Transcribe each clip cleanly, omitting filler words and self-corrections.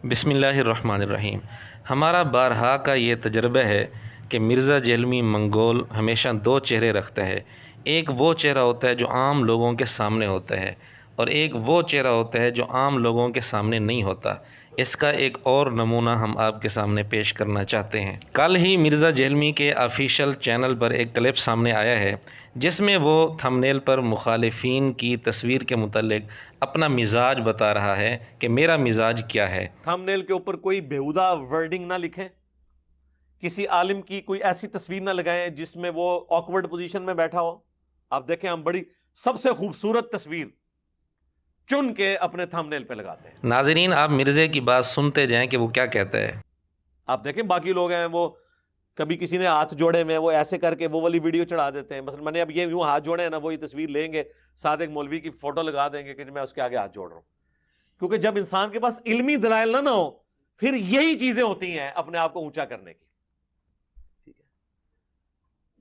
بسم اللہ الرحمن الرحیم۔ ہمارا بارہا کا یہ تجربہ ہے کہ مرزا جہلمی منگول ہمیشہ دو چہرے رکھتا ہے۔ ایک وہ چہرہ ہوتا ہے جو عام لوگوں کے سامنے ہوتا ہے، اور ایک وہ چہرہ ہوتا ہے جو عام لوگوں کے سامنے نہیں ہوتا۔ اس کا ایک اور نمونہ ہم آپ کے سامنے پیش کرنا چاہتے ہیں۔ کل ہی مرزا جہلمی کے آفیشیل چینل پر ایک کلپ سامنے آیا ہے جس میں وہ تھمبنیل پر مخالفین کی تصویر کے متعلق اپنا مزاج بتا رہا ہے کہ میرا مزاج کیا ہے۔ تھمبنیل کے اوپر کوئی بیہودہ ورڈنگ نہ لکھیں، کسی عالم کی کوئی ایسی تصویر نہ لگائیں جس میں وہ آکورڈ پوزیشن میں بیٹھا ہو۔ آپ دیکھیں ہم بڑی سب سے خوبصورت تصویر چن کے اپنے تھمبنیل پہ لگاتے ہیں۔ ناظرین، آپ مرزے کی بات سنتے جائیں کہ وہ کیا کہتا ہے۔ آپ دیکھیں باقی لوگ ہیں وہ کبھی کسی نے ہاتھ جوڑے میں وہ ایسے کر کے وہ والی ویڈیو چڑھا دیتے ہیں۔ مثلا میں نے اب یہ یوں ہاتھ جوڑے ہیں نا، وہ یہ تصویر لیں گے، ساتھ ایک مولوی کی فوٹو لگا دیں گے کہ میں اس کے آگے ہاتھ جوڑ رہا ہوں۔ کیونکہ جب انسان کے پاس علمی دلائل نہ ہو پھر یہی چیزیں ہوتی ہیں اپنے آپ کو اونچا کرنے کی۔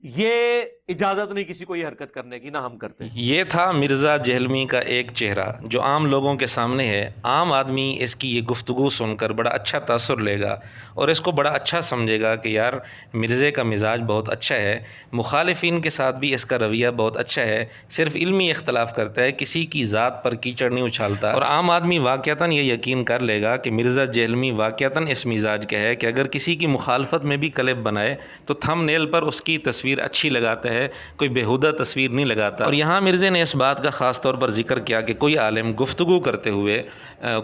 یہ اجازت نہیں کسی کو یہ حرکت کرنے کی، نہ ہم کرتے ہیں۔ یہ تھا مرزا جہلمی کا ایک چہرہ جو عام لوگوں کے سامنے ہے۔ عام آدمی اس کی یہ گفتگو سن کر بڑا اچھا تاثر لے گا اور اس کو بڑا اچھا سمجھے گا کہ یار مرزے کا مزاج بہت اچھا ہے، مخالفین کے ساتھ بھی اس کا رویہ بہت اچھا ہے، صرف علمی اختلاف کرتا ہے، کسی کی ذات پر کیچڑ نہیں اچھالتا۔ اور عام آدمی واقعتاً یہ یقین کر لے گا کہ مرزا جہلمی واقعتاً اس مزاج کا ہے کہ اگر کسی کی مخالفت میں بھی کلپ بنائے تو تھم نیل پر اس کی تصویر اچھی لگاتا ہے، کوئی بیہودہ تصویر نہیں لگاتا۔ اور یہاں مرزے نے اس بات کا خاص طور پر ذکر کیا کہ کوئی عالم گفتگو کرتے ہوئے،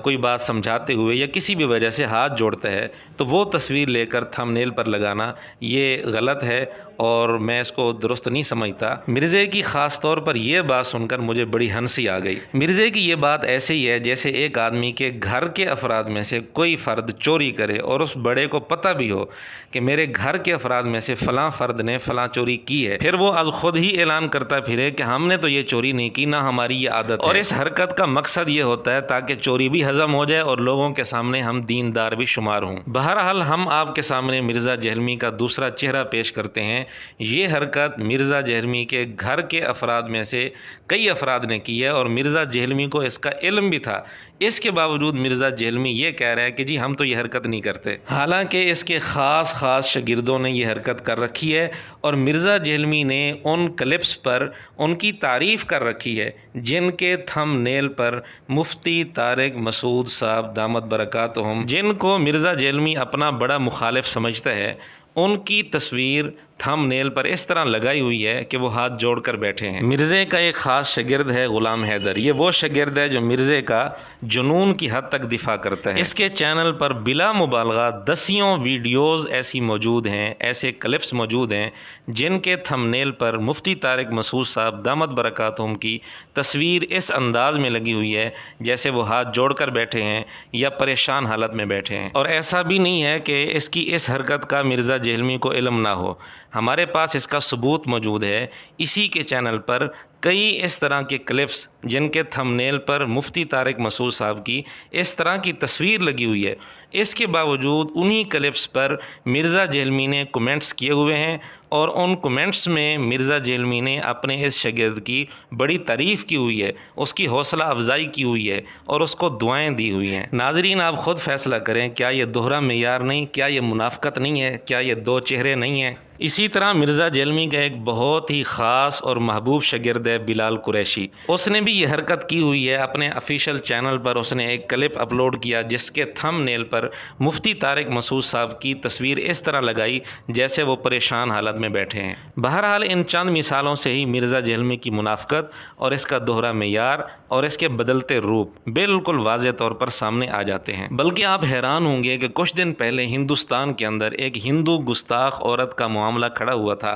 کوئی بات سمجھاتے ہوئے یا کسی بھی وجہ سے ہاتھ جوڑتا ہے تو وہ تصویر لے کر تھم نیل پر لگانا یہ غلط ہے اور میں اس کو درست نہیں سمجھتا۔ مرزے کی خاص طور پر یہ بات سن کر مجھے بڑی ہنسی آ گئی۔ مرزے کی یہ بات ایسے ہی ہے جیسے ایک آدمی کے گھر کے افراد میں سے کوئی فرد چوری کرے اور اس بڑے کو پتہ بھی ہو کہ میرے گھر کے افراد میں سے فلاں فرد نے فلاں چوری کی ہے، پھر وہ از خود ہی اعلان کرتا پھرے کہ ہم نے تو یہ چوری نہیں کی، نہ ہماری یہ عادت ہے۔ اور اس حرکت کا مقصد یہ ہوتا ہے تاکہ چوری بھی ہضم ہو جائے اور لوگوں کے سامنے ہم دیندار بھی شمار ہوں۔ بہرحال ہم آپ کے سامنے مرزا جہلمی کا دوسرا چہرہ پیش کرتے ہیں۔ یہ حرکت مرزا جہلمی کے گھر کے افراد میں سے کئی افراد نے کی ہے اور مرزا جہلمی کو اس کا علم بھی تھا۔ اس کے باوجود مرزا جہلمی یہ کہہ رہا ہے کہ جی ہم تو یہ حرکت نہیں کرتے، حالانکہ اس کے خاص شاگردوں نے یہ حرکت کر رکھی ہے اور مرزا جہلمی نے ان کلپس پر ان کی تعریف کر رکھی ہے جن کے تھم نیل پر مفتی طارق مسعود صاحب دامت برکاتہم، جن کو مرزا جہلمی اپنا بڑا مخالف سمجھتا ہے، ان کی تصویر تھم نیل پر اس طرح لگائی ہوئی ہے کہ وہ ہاتھ جوڑ کر بیٹھے ہیں۔ مرزے کا ایک خاص شاگرد ہے غلام حیدر۔ یہ وہ شاگرد ہے جو مرزے کا جنون کی حد تک دفاع کرتا ہے۔ اس کے چینل پر بلا مبالغہ دسیوں ویڈیوز ایسی موجود ہیں، ایسے کلپس موجود ہیں جن کے تھم نیل پر مفتی طارق مسعود صاحب دامت برکاتہم کی تصویر اس انداز میں لگی ہوئی ہے جیسے وہ ہاتھ جوڑ کر بیٹھے ہیں یا پریشان حالت میں بیٹھے ہیں۔ اور ایسا بھی نہیں ہے کہ اس کی اس حرکت کا مرزا جہلمی کو علم نہ ہو، ہمارے پاس اس کا ثبوت موجود ہے۔ اسی کے چینل پر کئی اس طرح کے کلپس جن کے تھم نیل پر مفتی طارق مسعود صاحب کی اس طرح کی تصویر لگی ہوئی ہے، اس کے باوجود انہی کلپس پر مرزا جہلمی نے کومنٹس کیے ہوئے ہیں اور ان کومنٹس میں مرزا جہلمی نے اپنے اس شاگرد کی بڑی تعریف کی ہوئی ہے، اس کی حوصلہ افزائی کی ہوئی ہے اور اس کو دعائیں دی ہوئی ہیں۔ ناظرین، آپ خود فیصلہ کریں، کیا یہ دوہرا معیار نہیں؟ کیا یہ منافقت نہیں ہے؟ کیا یہ دو چہرے نہیں ہیں؟ اسی طرح مرزا جہلمی کا ایک بہت ہی خاص اور محبوب شاگرد ہے بلال قریشی۔ اس نے بھی یہ حرکت کی ہوئی ہے۔ اپنے آفیشیل چینل پر اس نے ایک کلپ اپلوڈ کیا جس کے تھم نیل پر مفتی طارق مسعود صاحب کی تصویر اس طرح لگائی جیسے وہ پریشان حالت میں بیٹھے ہیں۔ بہرحال ان چند مثالوں سے ہی مرزا جہلمی کی منافقت اور اس کا دوہرا معیار اور اس کے بدلتے روپ بالکل واضح طور پر سامنے آ جاتے ہیں۔ بلکہ آپ حیران ہوں گے کہ کچھ دن پہلے ہندوستان کے اندر ایک ہندو گستاخ عورت کا معاملہ کھڑا ہوا تھا۔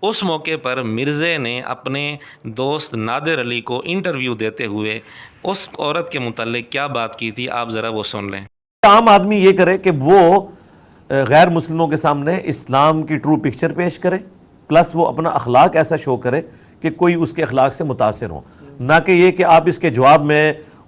اس موقع پر مرزے نے اپنے دوست نادر علی کو انٹرویو دیتے ہوئے اس عورت کے متعلق کیا بات کی تھی، آپ ذرا وہ سن لیں۔ عام آدمی یہ کرے کہ وہ غیر مسلموں کے سامنے اسلام کی ٹرو پکچر پیش کرے، پلس وہ اپنا اخلاق ایسا شو کرے کہ کوئی اس کے اخلاق سے متاثر ہو، نہ کہ یہ کہ آپ اس کے جواب میں